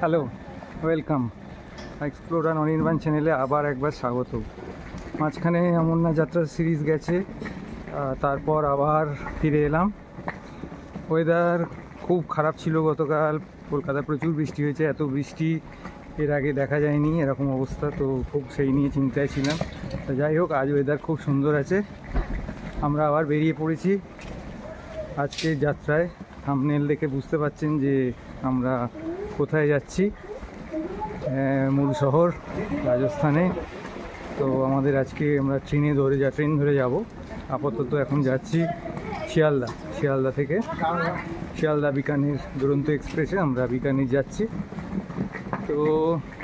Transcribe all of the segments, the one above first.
Hello, welcome explorer Anirban চ্যানেলে আবার একবার স্বাগত। মাঝখানে অমরনাথ যাত্রার সিরিজ গেছে, তারপর আবার ফিরে এলাম। ওয়েদার খুব খারাপ ছিল গতকাল। কলকাতায় প্রচুর বৃষ্টি হয়েছে, এত বৃষ্টি এর আগে দেখা যায়নি এরকম অবস্থা, তো খুব সেই নিয়ে চিন্তায় ছিলাম। তো যাই হোক, আজ ওয়েদার খুব সুন্দর আছে। আমরা আবার বেরিয়ে পড়েছি আজকের যাত্রায়। থাম্বনেল দেখে বুঝতে পারছেন যে আমরা কোথায় যাচ্ছি, মূল শহর রাজস্থানে। তো আমাদের আজকে আমরা ট্রেন ধরে যাব। আপাতত এখন যাচ্ছি শিয়ালদা থেকে শিয়ালদা বিকানির দুরন্ত এক্সপ্রেসে আমরা বিকানির যাচ্ছি। তো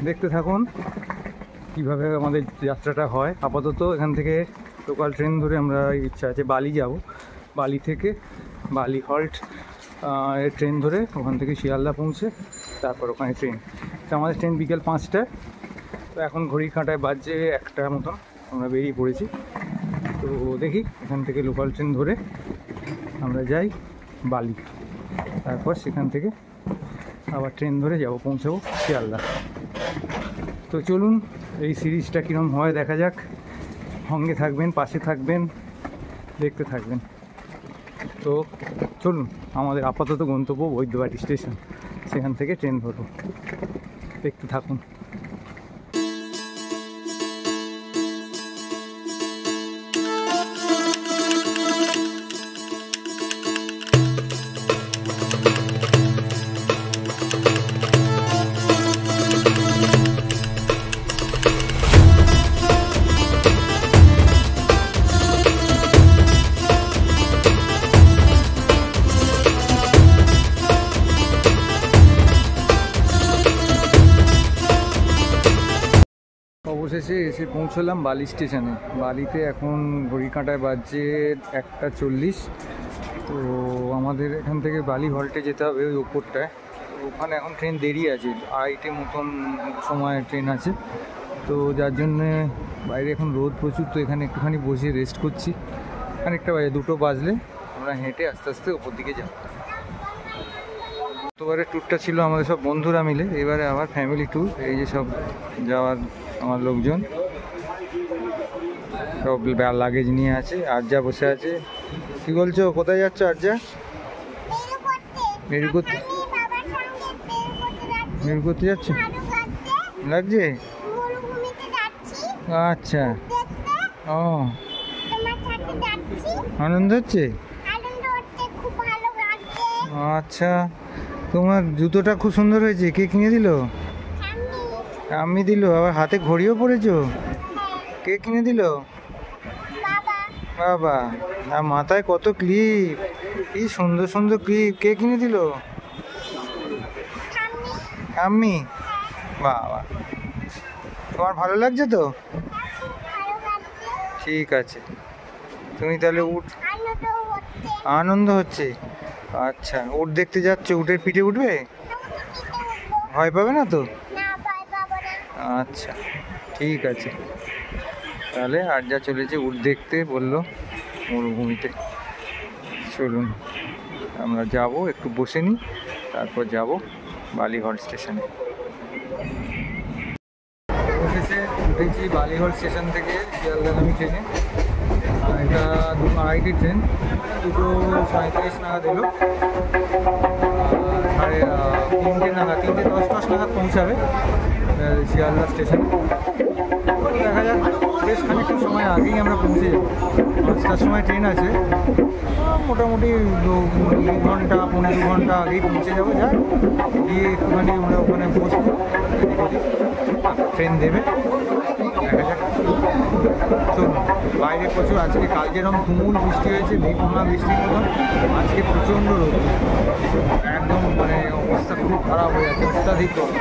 দেখতে থাকুন কীভাবে আমাদের যাত্রাটা হয়। আপাতত এখান থেকে লোকাল ট্রেন ধরে আমরা ইচ্ছা আছে বালি যাব। বালি থেকে বালি হল্ট ট্রেন ধরে ওখান থেকে শিয়ালদা পৌঁছে তারপর ওখানে ট্রেন। তো আমাদের ট্রেন বিকেল 5টায়। তো এখন ঘড়ির কাঁটায় বাজছে 1টার মতন, আমরা বেরিয়ে পড়েছি। তো দেখি এখান থেকে লোকাল ট্রেন ধরে আমরা যাই বালি, তারপর সেখান থেকে আবার ট্রেন ধরে পৌঁছাবো শিয়ালদা। তো চলুন এই সিরিজটা কীরকম হয় দেখা যাক। সঙ্গে থাকবেন, পাশে থাকবেন, দেখতে থাকবেন। তো চলুন, আমাদের আপাতত গন্তব্য বৈদ্যবাটি স্টেশন, সেখান থেকে ট্রেন ধরবো, দেখতে থাকুন। অবশেষে এসে পৌঁছলাম বালি স্টেশনে। বালিতে এখন ঘড়ি কাঁটায় বাজছে 1:40। তো আমাদের এখান থেকে বালি হল্টে যেতে হবে ওই ওপরটায়। ওখানে এখন ট্রেন দেরি আছে, 2:30 মতন সময় ট্রেন আছে। তো যার জন্যে বাইরে এখন রোদ প্রচুর, তো এখানে একটুখানি বসে রেস্ট করছি। খানিকটা বাজে 2টো বাজলে আমরা হেঁটে আস্তে আস্তে ওপর দিকে যাব। গতবারের ট্যুরটা ছিল আমাদের সব বন্ধুরা মিলে, এবারে আবার ফ্যামিলি ট্যুর। এই যে সব যাওয়ার আমার লোকজন সব লাগেজ নিয়ে আছে। আর্যা বসে আছে। কি বলছো, কোথায় যাচ্ছ আর্যা? মেরু করতে যাচ্ছ? লাগছে? আচ্ছা, ও আনন্দ হচ্ছে? আচ্ছা, তোমার জুতোটা খুব সুন্দর হয়েছে। কে কিনে দিল? আমি দিল? আবার হাতে ঘড়িও পরেছো? কে কিনে দিল? বাবা। আর মাথায় কত ক্লিপ, কি সুন্দর সুন্দর ক্লিপ। কে কিনে দিল? আমি? বাবা, তোমার ভালো লাগছে তো? ঠিক আছে, তুমি তাহলে আনন্দ হচ্ছে। আচ্ছা, উট দেখতে যাচ্ছ? উটের পিঠে উঠবে? ভয় পাবে না তো? আচ্ছা, ঠিক আছে। তাহলে আর যা চলেছে উট দেখতে বললো মরুভূমিতে। চলুন আমরা যাব, একটু বসে নিই, তারপর যাব বালিহল স্টেশনে। অবশেষে উঠেছি বালিহল স্টেশন থেকে শিয়ালদাগামী ট্রেনে। এটা 2:30 ট্রেন, 2:37 নাগাদ এলো। 3টে নাগাদ, 3:10 নাগাদ পৌঁছাবে শিয়ালদা স্টেশনে। দেখা যাক, বেশ খানিকটা সময় আগেই আমরা পৌঁছে যাব। 5টার সময় ট্রেন আছে, মোটামুটি 2 ঘন্টা 2.5 ঘন্টা আগেই পৌঁছে যাবো। যাক, গিয়ে একটুখানি আমরা ওখানে বসবো, ট্রেন দেবে, দেখা যাক। চলুন, বাইরে প্রচুর আজকে, কাল যেরকম তুমুল বৃষ্টি হয়েছে, ভাঙা বৃষ্টির মতন, আজকে প্রচণ্ড রোদ, একদম মানে অবস্থা খুব খারাপ হয়ে যাচ্ছে, অত্যাধিক গরম।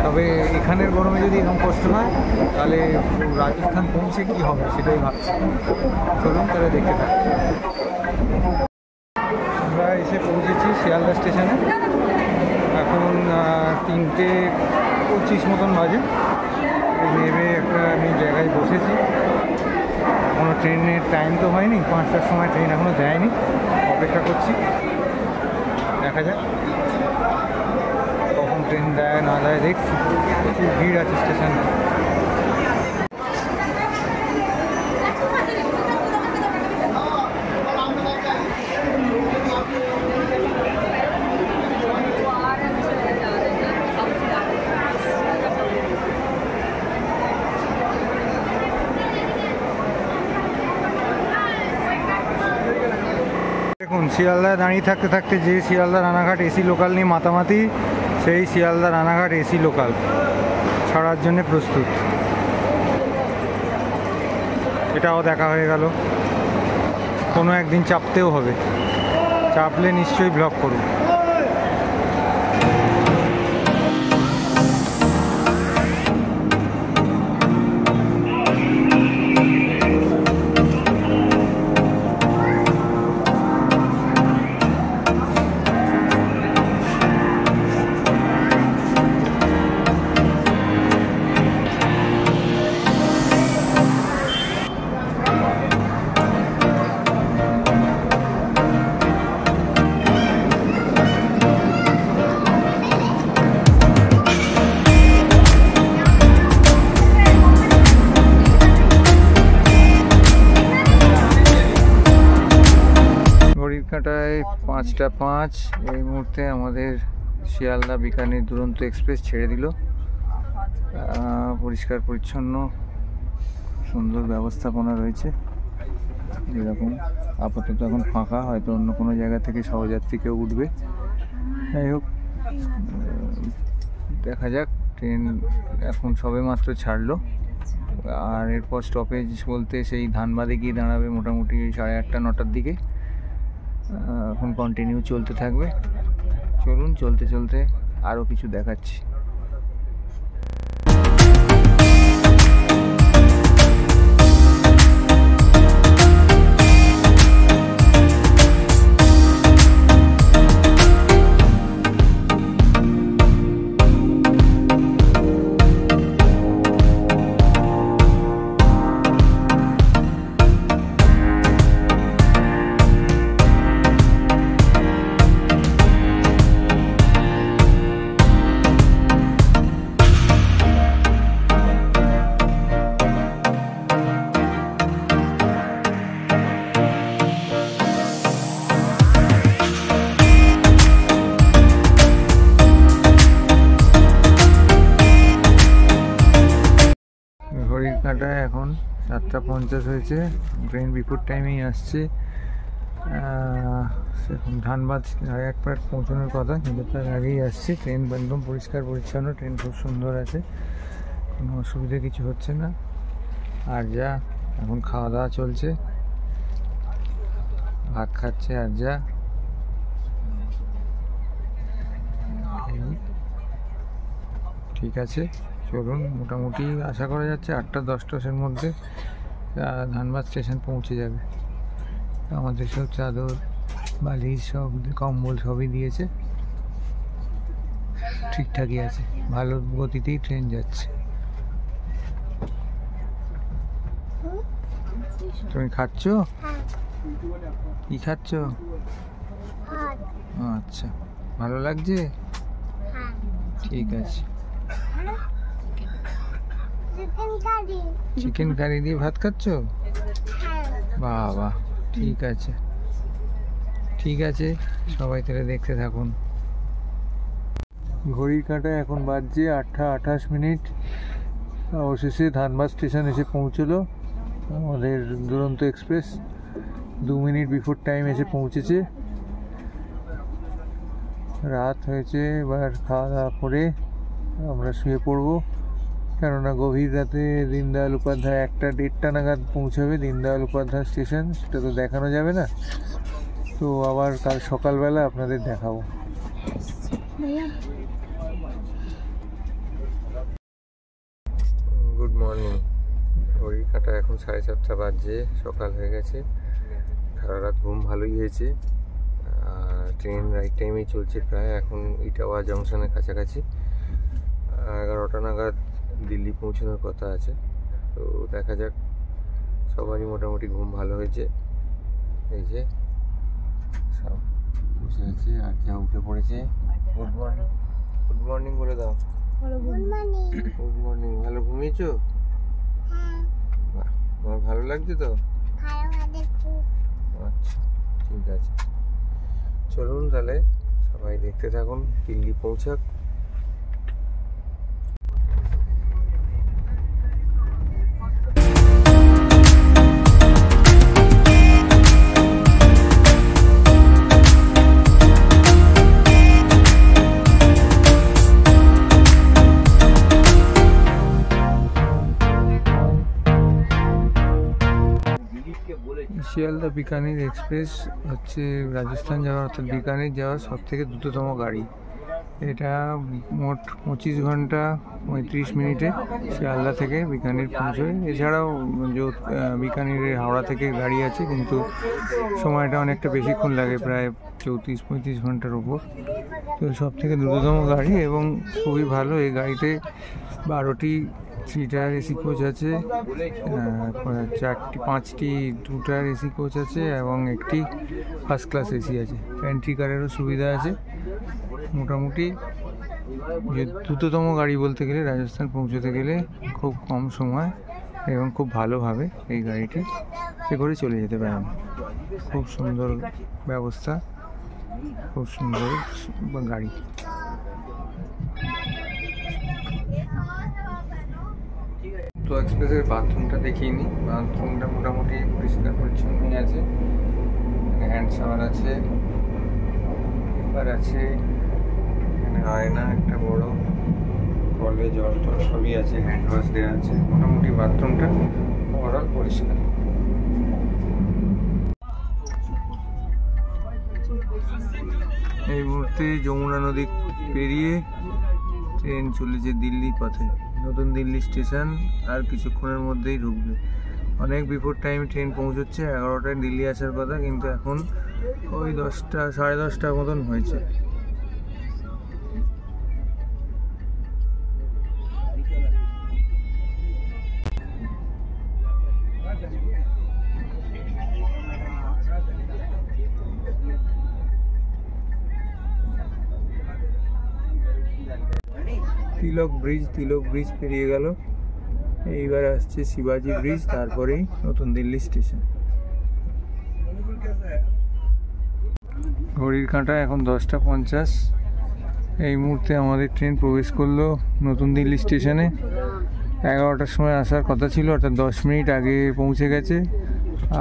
তবে এখানের গরমে যদি এরকম কষ্ট হয় তাহলে রাজস্থান পৌঁছে কি হবে সেটাই ভাবছি। চলুন তাহলে দেখতে থাকি। আমরা এসে পৌঁছেছি শিয়ালদা স্টেশনে। এখন 3:25 মতন বাজে। নেমে একটা আমি জায়গায় বসেছি। এখনও ট্রেনের টাইম তো হয়নি, 5টার সময় ট্রেন এখনও দেয়নি, অপেক্ষা করছি, দেখা যাক কখন ট্রেন দেয় না দেয় দেখছি, প্রচুর ভিড় আছে স্টেশনে। দেখুন শিয়ালদায় দাঁড়িয়ে থাকতে থাকতে যে শিয়ালদা রানাঘাট এসি লোকাল নিয়ে মাতামাতি, সেই শিয়ালদা রানাঘাট এসি লোকাল ছাড়ার জন্য প্রস্তুত। এটাও দেখা হয়ে গেল। কোনো একদিন চাপতেও হবে, চাপলে নিশ্চয়ই ব্লগ করুন। কাঁটায় 5:05। এই মুহূর্তে আমাদের শিয়ালদা বিকানির দুরন্ত এক্সপ্রেস ছেড়ে দিল। পরিষ্কার পরিচ্ছন্ন, সুন্দর ব্যবস্থাপনা রয়েছে। এরকম আপাতত এখন ফাঁকা, হয়তো অন্য কোনো জায়গা থেকে সহযাত্রী কেউ উঠবে। যাই হোক, দেখা যাক। ট্রেন এখন সবে মাত্র ছাড়লো, আর এরপর স্টপেজ বলতে সেই ধানবাদে গিয়ে দাঁড়াবে মোটামুটি 8:30-9টার দিকে। এখন কন্টিনিউ চলতে থাকবে। চলুন, চলতে চলতে আরও কিছু দেখাচ্ছি। ঘড়ির কাঁটায় এখন 7:50 হয়েছে। ট্রেন বিফোর টাইমেই আসছে। এখন ধানবাদ 8:30 পৌঁছানোর কথা, কিন্তু তার আগেই আসছে। ট্রেন একদম পরিষ্কার পরিচ্ছন্ন, ট্রেন খুব সুন্দর আছে, কোনো অসুবিধা কিছু হচ্ছে না। আর যা এখন খাওয়া দাওয়া চলছে, ভাত খাচ্ছে আর যা। ঠিক আছে, চলুন। মোটামুটি আশা করা যাচ্ছে 8:10-10-এর মধ্যে ধানবাদ স্টেশন পৌঁছে যাবে। আমাদের সব চাদর, বালিশ, সব কম্বল সবই দিয়েছে, ঠিকঠাকই আছে। ভালো গতিতেই ট্রেন যাচ্ছে। তুমি খাচ্ছ? কি খাচ্ছ? আচ্ছা, ভালো লাগছে? ঠিক আছে। চিকেন কারি দিয়ে ভাত খাচ্ছ? বাবা, ঠিক আছে ঠিক আছে, সবাই তাহলে দেখতে থাকুন। ঘড়ির কাঁটায় এখন বাজছে 8:28। অবশেষে ধানবাদ স্টেশন এসে পৌঁছলো আমাদের দুরন্ত এক্সপ্রেস। 2 মিনিট বিফোর টাইম এসে পৌঁছেছে। রাত হয়েছে, এবার খাওয়া দাওয়া করে আমরা শুয়ে পড়বো, কেননা গভীর রাতে দীনদয়াল উপাধ্যায় 1:30 নাগাদ পৌঁছাবে দীনদয়াল উপাধ্যায় স্টেশন, সেটা তো দেখানো যাবে না। তো আবার কাল সকালবেলা আপনাদের দেখাবো। Good morning. ঘড়ির কাঁটা এখন 7:30 বাজছে, সকাল হয়ে গেছে। সারা রাত ঘুম ভালোই হয়েছে। ট্রেন রাইট টাইমেই চলছে প্রায়। এখন ইটাওয়া জংশনের কাছাকাছি। 11টা নাগাদ দিল্লি পৌঁছানোর কথা আছে। তো দেখা যাক, সবারই মোটামুটি ঘুম ভালো হয়েছে। এই যে সব বসে আছে, আর যা উঠে পড়েছে। Good morning. গুড মর্নিং বলে দাও। Good morning. Good morning. ভালো ঘুমিয়েছো? হ্যাঁ, বাহ, তোমার ভালো লাগছে তো? ভালো লাগে খুব। আচ্ছা, ঠিক আছে, চলুন তাহলে সবাই দেখতে থাকুন দিল্লি পৌঁছাক। শিয়ালদা বিকানির এক্সপ্রেস হচ্ছে রাজস্থান যাওয়ার অর্থাৎ বিকানির যাওয়ার সব থেকে দ্রুততম গাড়ি। এটা মোট 25 ঘন্টা 35 মিনিটে শিয়ালদা থেকে বিকানির পৌঁছয়। এছাড়াও বিকানিরের হাওড়া থেকে গাড়ি আছে, কিন্তু সময়টা অনেকটা বেশিক্ষণ লাগে, প্রায় 34-35 ঘন্টার উপর। তো সব থেকে দ্রুততম গাড়ি এবং খুবই ভালো। এই গাড়িতে 12টি সিটার এসি কোচ আছে, 5টি 2টার এসি কোচ আছে এবং একটি ফার্স্ট ক্লাস এসি আছে। প্যান্ট্রি কারেরও সুবিধা আছে। মোটামুটি দ্রুততম গাড়ি বলতে গেলে রাজস্থান পৌঁছতে গেলে খুব কম সময় এবং খুব ভালোভাবে এই গাড়িটি সে করে চলে যেতে পারেন। খুব সুন্দর ব্যবস্থা, খুব সুন্দর গাড়ি। তো এক্সপ্রেসের বাথরুমটা দেখিয়ে নিই। বাথরুমটা মোটামুটি পরিষ্কার পরিচ্ছন্নই আছে। হ্যান্ড শাওয়ার আছে, এবার আছে এখানে আয়না, একটা বড় কলে জল টল সবই আছে, হ্যান্ড ওয়াশ দেওয়া আছে। মোটামুটি বাথরুমটা ওভারঅল পরিষ্কার। এই মুহূর্তে যমুনা নদী পেরিয়ে ট্রেন চলেছে দিল্লির পথে। নতুন দিল্লি স্টেশন আর কিছুক্ষণের মধ্যেই ঢুকবে। অনেক বিফোর টাইম ট্রেন পৌঁছচ্ছে। 11টায় দিল্লি আসার কথা, কিন্তু এখন ওই 10টা 10:30 মতন হয়েছে। তিলক ব্রিজ পেরিয়ে গেল। এইবার আসছে শিবাজি ব্রিজ, তারপরেই নতুন দিল্লি স্টেশন। ঘড়ির কাঁটা এখন 10:50। এই মুহূর্তে আমাদের ট্রেন প্রবেশ করলো নতুন দিল্লি স্টেশনে। 11টার সময় আসার কথা ছিল, অর্থাৎ 10 মিনিট আগে পৌঁছে গেছে।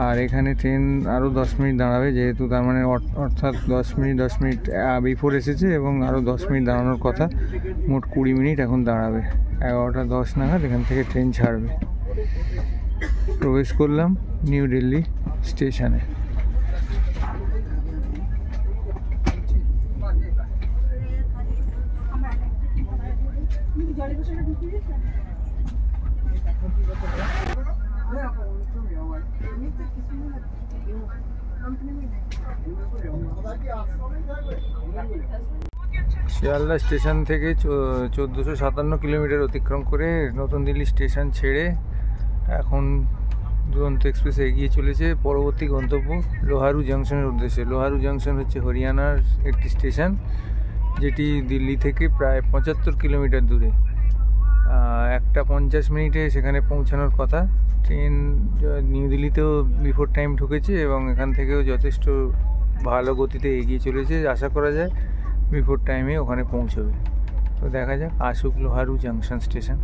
আর এখানে ট্রেন আরও 10 মিনিট দাঁড়াবে, যেহেতু তার মানে অর্থাৎ 10 মিনিট বিফোর এসেছে এবং আরও 10 মিনিট দাঁড়ানোর কথা। মোট 20 মিনিট এখন দাঁড়াবে। 11:10 নাগাদ এখান থেকে ট্রেন ছাড়বে। প্রবেশ করলাম নিউ দিল্লি স্টেশনে। শিয়ালদা স্টেশন থেকে 1457 কিলোমিটার অতিক্রম করে নতুন দিল্লি স্টেশন ছেড়ে এখন দুরন্ত এক্সপ্রেস এগিয়ে চলেছে পরবর্তী গন্তব্য লোহারু জাংশনের উদ্দেশ্যে। লোহারু জাংশন হচ্ছে হরিয়ানার একটি স্টেশন, যেটি দিল্লি থেকে প্রায় 75 কিলোমিটার দূরে। 1:50 মিনিটে সেখানে পৌঁছানোর কথা। ট্রেন নিউ দিল্লিতেও বিফোর টাইম ঢুকেছে এবং এখান থেকেও যথেষ্ট ভালো গতিতে এগিয়ে চলেছে। আশা করা যায় বিফোর টাইমে ওখানে পৌঁছবে। তো দেখা যাক, আসুক লোহারু জাংশন স্টেশন।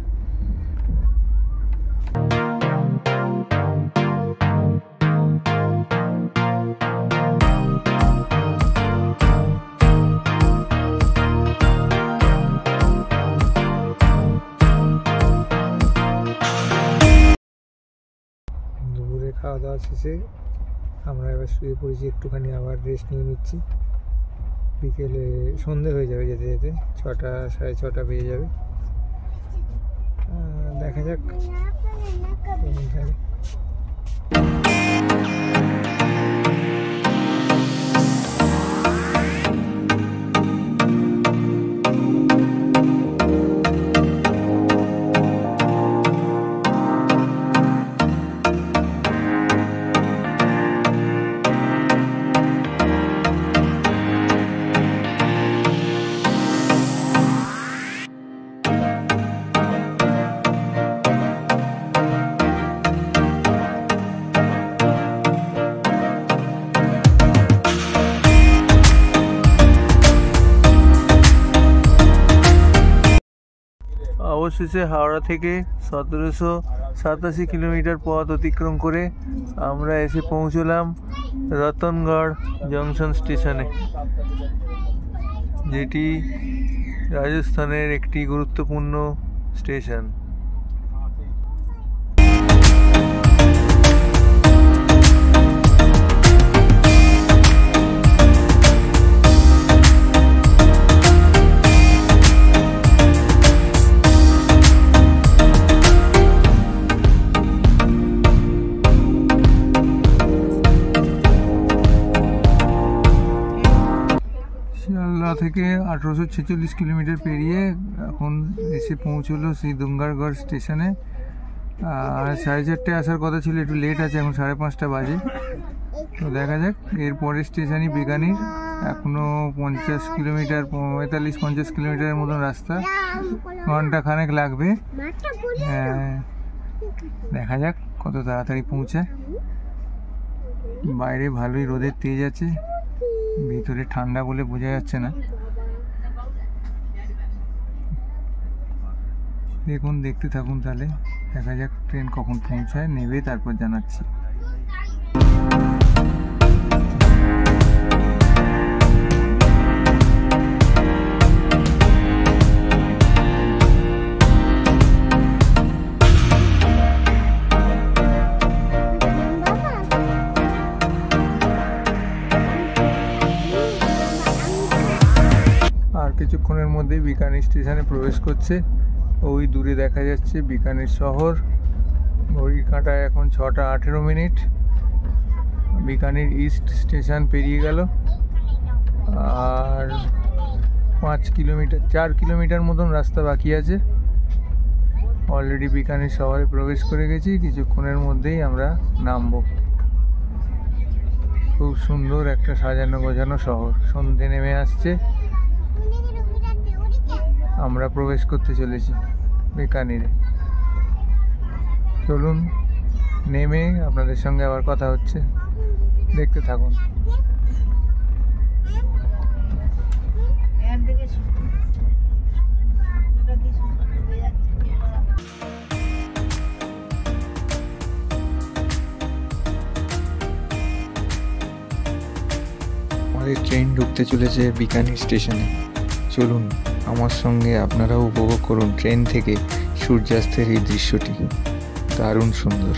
দুপুরে খাওয়া দাওয়া শেষে আমরা এবার শুয়ে পড়েছি, একটুখানি আবার রেস্ট নিয়ে নিচ্ছি। বিকেলে সন্ধে হয়ে যাবে যেতে যেতে, 6টা 6:30 বেজে যাবে। দেখা যাক তাহলে। অবশেষে হাওড়া থেকে 1787 কিলোমিটার পথ অতিক্রম করে আমরা এসে পৌঁছলাম রতনগড় জংশন স্টেশনে, যেটি রাজস্থানের একটি গুরুত্বপূর্ণ স্টেশন। শিয়ালদা থেকে 1846 কিলোমিটার পেরিয়ে এখন এসে পৌঁছলো সেই দুঙ্গারগড় স্টেশনে। আর 4:30 আসার কথা ছিল, একটু লেট আছে, এখন 5:30 বাজে। তো দেখা যাক, এর পরের স্টেশনই বিকানির। এখনও 50 কিলোমিটার, 45-50 কিলোমিটারের মতন রাস্তা, ঘন্টা খানেক লাগবে। দেখা যাক কত তাড়াতাড়ি পৌঁছায়। বাইরে ভালোই রোদের তেজ আছে, ভিতরে ঠান্ডা বলে বোঝা যাচ্ছে না। দেখুন, দেখতে থাকুন তাহলে, দেখা যাক ট্রেন কখন পৌঁছায়, নেবে তারপর জানাচ্ছি। আর কিছুক্ষণের মধ্যেই বিকানির স্টেশনে প্রবেশ করছে। ওই দূরে দেখা যাচ্ছে বিকানির শহর। ঘড়ির কাঁটায় এখন 6:18। বিকানির ইস্ট স্টেশন পেরিয়ে গেল। আর 4 কিলোমিটার মতন রাস্তা বাকি আছে। অলরেডি বিকানির শহরে প্রবেশ করে গেছি, কিছুক্ষণের মধ্যেই আমরা নামবো। খুব সুন্দর একটা সাজানো গোছানো শহর, সন্ধে নেমে আসছে। আমরা প্রবেশ করতে চলেছি বিকানিরে। চলুন, নেমে আপনাদের সঙ্গে আবার কথা হচ্ছে, দেখতে থাকুন। আমাদের ট্রেন ঢুকতে চলেছে বিকানির স্টেশনে। চলুন আমার সঙ্গে আপনারাও উপভোগ করুন ট্রেন থেকে সূর্যাস্তের এই দৃশ্যটি, দারুণ সুন্দর।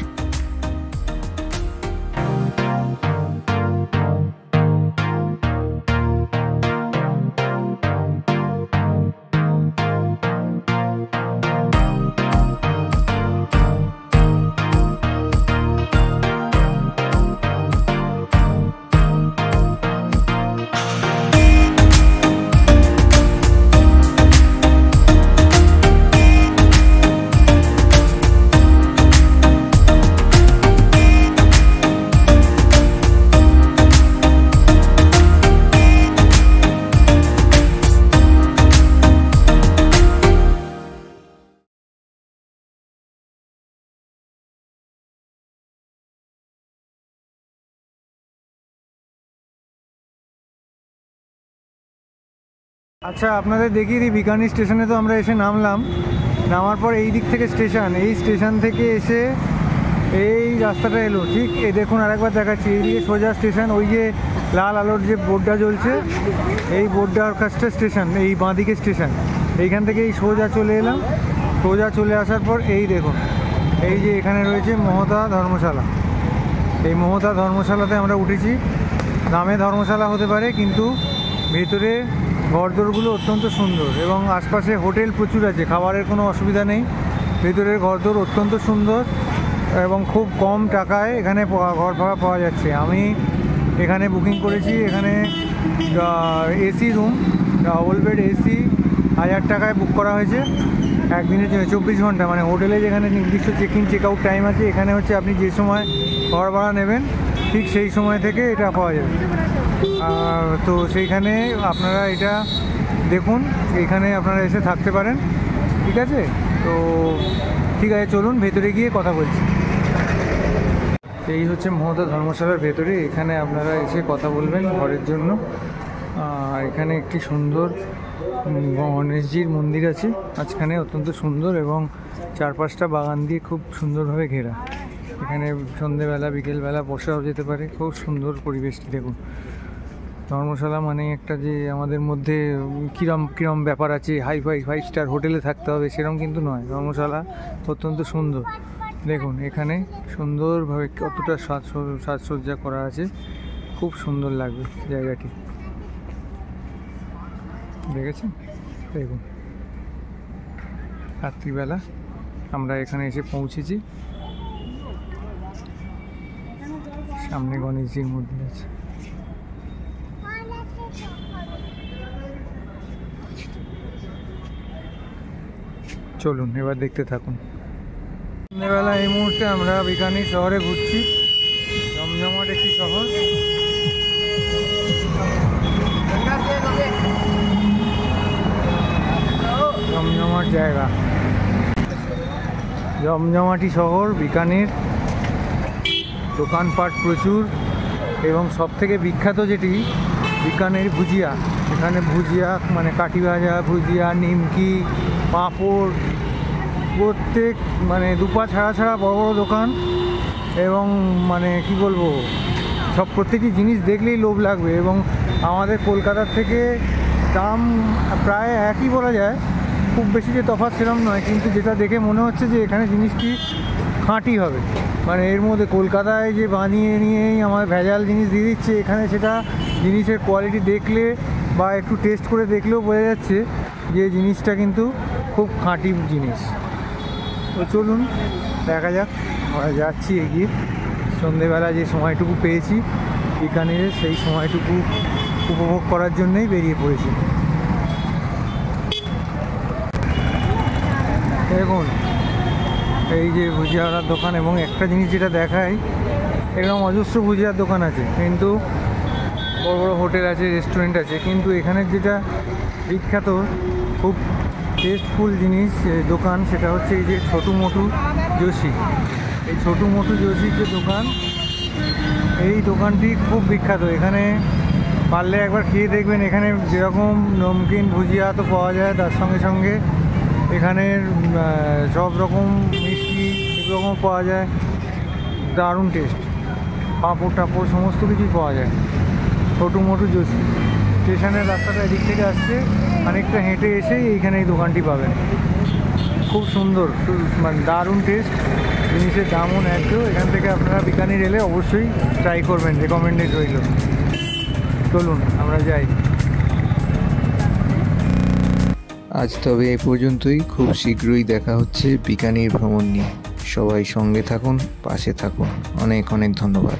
আচ্ছা, আপনাদের দেখিয়ে দিই, বিকানি স্টেশনে তো আমরা এসে নামলাম। নামার পর এই দিক থেকে স্টেশন, এই স্টেশন থেকে এসে এই রাস্তাটা এলো, ঠিক এই দেখুন, আরেকবার দেখাচ্ছি, এইদিকে সোজা স্টেশন। ওই যে লাল আলোর যে বোর্ডটা জ্বলছে, এই বোর্ডটার কাছটা স্টেশন, এই বাঁদিকে স্টেশন। এইখান থেকে এই সোজা চলে এলাম। সোজা চলে আসার পর এই দেখুন, এই যে এখানে রয়েছে মহতা ধর্মশালা। এই মহতা ধর্মশালাতে আমরা উঠেছি। নামে ধর্মশালা হতে পারে, কিন্তু ভেতরে ঘরদোরগুলো অত্যন্ত সুন্দর এবং আশপাশে হোটেল প্রচুর আছে, খাবারের কোনো অসুবিধা নেই। ভেতরের ঘরদোর অত্যন্ত সুন্দর এবং খুব কম টাকায় এখানে ঘর ভাড়া পাওয়া যাচ্ছে। আমি এখানে বুকিং করেছি, এখানে AC room, double bed AC 1000 টাকায় বুক করা হয়েছে একদিনের জন্য, 24 ঘন্টা। মানে হোটেলে যেখানে নির্দিষ্ট check in check out time আছে, এখানে হচ্ছে আপনি যে সময় ঘর ভাড়া নেবেন ঠিক সেই সময় থেকে এটা পাওয়া যাবে। তো সেইখানে আপনারা এটা দেখুন, এইখানে আপনারা এসে থাকতে পারেন, ঠিক আছে? তো ঠিক আছে, চলুন ভেতরে গিয়ে কথা বলছি। এই হচ্ছে মহতা ধর্মশালার ভেতরে, এখানে আপনারা এসে কথা বলবেন ঘরের জন্য। আর এখানে একটি সুন্দর গণেশজির মন্দির আছে মাঝখানে, অত্যন্ত সুন্দর, এবং চারপাশটা বাগান দিয়ে খুব সুন্দরভাবে ঘেরা। এখানে সন্ধেবেলা বিকেলবেলা বসাও যেতে পারে, খুব সুন্দর পরিবেশটি দেখুন। ধর্মশালা মানে একটা যে আমাদের মধ্যে কিরম ব্যাপার আছে, ফাইভ স্টার হোটেলে থাকতে হবে সেরকম কিন্তু নয়। ধর্মশালা অত্যন্ত সুন্দর। দেখুন এখানে সুন্দরভাবে কতটা সাজসজ্জা করা আছে, খুব সুন্দর লাগবে জায়গাটি, দেখেছেন? দেখুন রাত্রিবেলা আমরা এখানে এসে পৌঁছেছি। সামনে গণেশজির মন্দির আছে। চলুন এবার দেখতে থাকুন। সন্ধ্যেবেলা এই মুহূর্তে আমরা বিকানির শহরে ঘুরছি। জমজমাট একটি শহর, জমজমাট জায়গা, জমজমাটি শহর বিকানির। দোকানপাট প্রচুর, এবং সব থেকে বিখ্যাত যেটি বিকানের ভুজিয়া। এখানে ভুজিয়া মানে কাঠি ভাজা ভুজিয়া, নিমকি, পাঁপড়, প্রত্যেক মানে দুপা ছাড়া বড় বড় দোকান, এবং মানে কি বলবো, সব প্রত্যেকটি জিনিস দেখলেই লোভ লাগবে। এবং আমাদের কলকাতার থেকে দাম প্রায় একই বলা যায়, খুব বেশি যে তফাৎ সেরকম নয়, কিন্তু যেটা দেখে মনে হচ্ছে যে এখানে জিনিসটি খাঁটি হবে। মানে এর মধ্যে কলকাতায় যে বানিয়ে নিয়েই আমার ভেজাল জিনিস দিয়ে দিচ্ছে, এখানে সেটা জিনিসের কোয়ালিটি দেখলে বা একটু টেস্ট করে দেখলেও বোঝা যাচ্ছে যে জিনিসটা কিন্তু খুব খাঁটি জিনিস। তো চলুন দেখা যাক, আমরা যাচ্ছি এগিয়ে। সন্ধেবেলা যে সময়টুকু পেয়েছি বিকানিরে, সেই সময়টুকু উপভোগ করার জন্যই বেরিয়ে পড়েছি। দেখুন এই যে ভুজিয়াওয়ালার দোকান, এবং একটা জিনিস যেটা দেখায়, এরকম অজস্র ভুজিয়ার দোকান আছে, কিন্তু বড় বড় হোটেল আছে, রেস্টুরেন্ট আছে, কিন্তু এখানের যেটা বিখ্যাত খুব টেস্টফুল জিনিস দোকান, সেটা হচ্ছে এই যে ছোটু মোটু যোশী। এই ছোটু মোটু যোশীর যে দোকান, এই দোকানটি খুব বিখ্যাত। এখানে পারলে একবার খেয়ে দেখবেন। এখানে যেরকম নমকিন ভুজিয়া তো পাওয়া যায়, তার সঙ্গে সঙ্গে এখানের সব রকম মিষ্টি এরকম পাওয়া যায়, দারুণ টেস্ট। পাঁপড় টাপড় সমস্ত কিছুই পাওয়া যায়। ছোটু মোটু যোশী স্টেশনের রাস্তাটা এদিক থেকে আসছে, খানিকটা হেঁটে এসেই এইখানে এই দোকানটি পাবেন। খুব সুন্দর, মানে দারুণ টেস্ট, জিনিসের দামও ন্যায্য। এখান থেকে আপনারা বিকানির এলে অবশ্যই ট্রাই করবেন, রেকমেন্ডেড রইল। চলুন আমরা যাই। আজ তবে এই পর্যন্তই। খুব শীঘ্রই দেখা হচ্ছে বিকানির ভ্রমণ নিয়ে। সবাই সঙ্গে থাকুন, পাশে থাকুন। অনেক অনেক ধন্যবাদ।